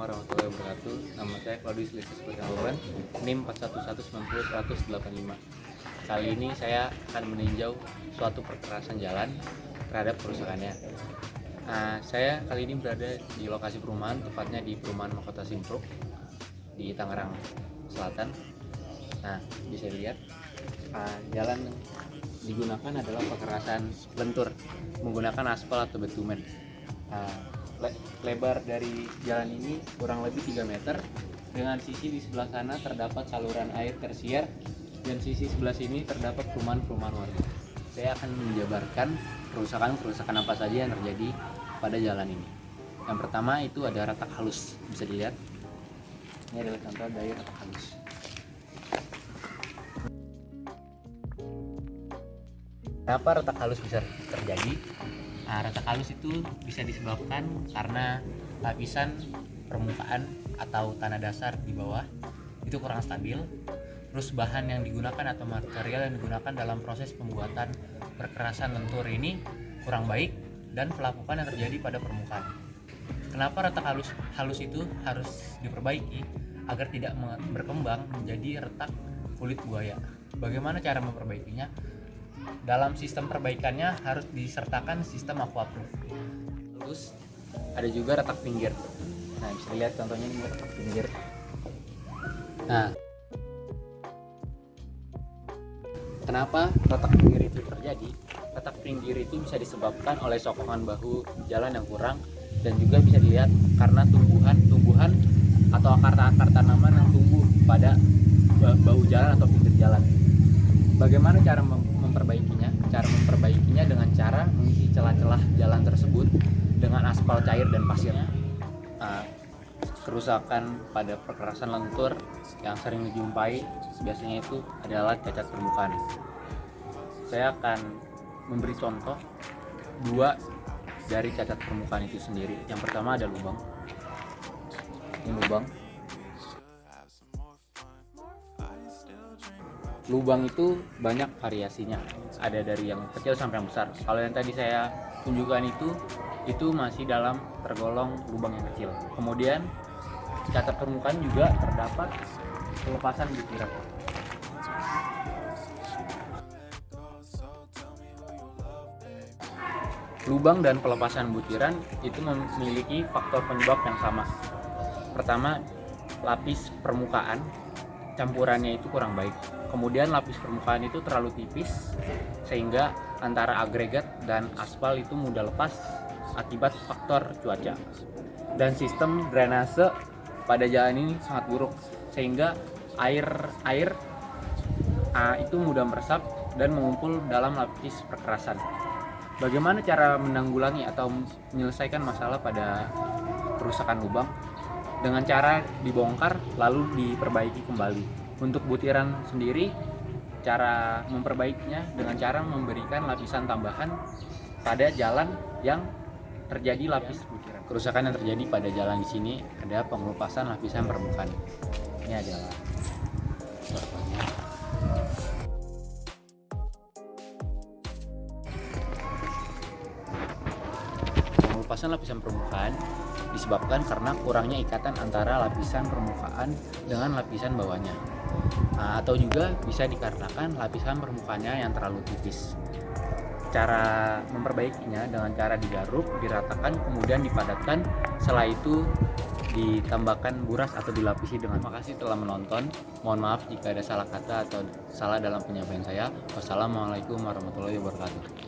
warahmatullahi wabarakatuh. Nama saya Claudius Lysias Kurniawan, NIM 41190185. Kali ini saya akan meninjau suatu perkerasan jalan terhadap kerusakannya. Saya kali ini berada di lokasi perumahan, tepatnya di perumahan Mahkota Simpruk di Tangerang Selatan. Bisa dilihat jalan yang digunakan adalah perkerasan lentur menggunakan aspal atau bitumen. Lebar dari jalan ini kurang lebih 3 meter, dengan sisi di sebelah sana terdapat saluran air tersier dan sisi sebelah sini terdapat perumahan-perumahan warga. Saya akan menjabarkan kerusakan apa saja yang terjadi pada jalan ini. Yang pertama itu ada retak halus, bisa dilihat. Ini adalah contoh dari retak halus. Kenapa retak halus bisa terjadi? Retak halus itu bisa disebabkan karena lapisan permukaan atau tanah dasar di bawah itu kurang stabil. Terus bahan yang digunakan atau material yang digunakan dalam proses pembuatan perkerasan lentur ini kurang baik dan pelapukan yang terjadi pada permukaan. Kenapa retak halus itu harus diperbaiki agar tidak berkembang menjadi retak kulit buaya? Bagaimana cara memperbaikinya? Dalam sistem perbaikannya harus disertakan sistem aquaproof. Terus ada juga retak pinggir. Bisa lihat contohnya ini retak pinggir. Kenapa retak pinggir itu terjadi? Retak pinggir itu bisa disebabkan oleh sokongan bahu jalan yang kurang, dan juga bisa dilihat karena tumbuhan atau akar-akar tanaman yang tumbuh pada bahu jalan atau pinggir jalan. Bagaimana cara memperbaikinya? Cara memperbaikinya dengan cara mengisi celah-celah jalan tersebut dengan aspal cair dan pasirnya. Kerusakan pada perkerasan lentur yang sering dijumpai biasanya itu adalah cacat permukaan. Saya akan memberi contoh 2 dari cacat permukaan itu sendiri. Yang pertama ada lubang. Ini lubang. Lubang itu banyak variasinya, ada dari yang kecil sampai yang besar. Kalau yang tadi saya tunjukkan itu masih dalam tergolong lubang yang kecil. Kemudian cacat permukaan juga terdapat pelepasan butiran. Lubang dan pelepasan butiran itu memiliki faktor penyebab yang sama. Pertama, lapis permukaan campurannya itu kurang baik. Kemudian lapis permukaan itu terlalu tipis sehingga antara agregat dan aspal itu mudah lepas akibat faktor cuaca. Dan sistem drainase pada jalan ini sangat buruk sehingga air itu mudah meresap dan mengumpul dalam lapis perkerasan. Bagaimana cara menanggulangi atau menyelesaikan masalah pada kerusakan lubang? Dengan cara dibongkar lalu diperbaiki kembali. Untuk butiran sendiri, cara memperbaikinya dengan cara memberikan lapisan tambahan pada jalan yang terjadi lapis butiran. Kerusakan yang terjadi pada jalan di sini ada pengelupasan lapisan permukaan. Ini adalah contohnya. Pengelupasan lapisan permukaan disebabkan karena kurangnya ikatan antara lapisan permukaan dengan lapisan bawahnya. Atau juga bisa dikarenakan lapisan permukaannya yang terlalu tipis. Cara memperbaikinya dengan cara digaruk, diratakan, kemudian dipadatkan. Setelah itu ditambahkan buras atau dilapisi dengan. Terima kasih telah menonton. Mohon maaf jika ada salah kata atau salah dalam penyampaian saya. Wassalamualaikum warahmatullahi wabarakatuh.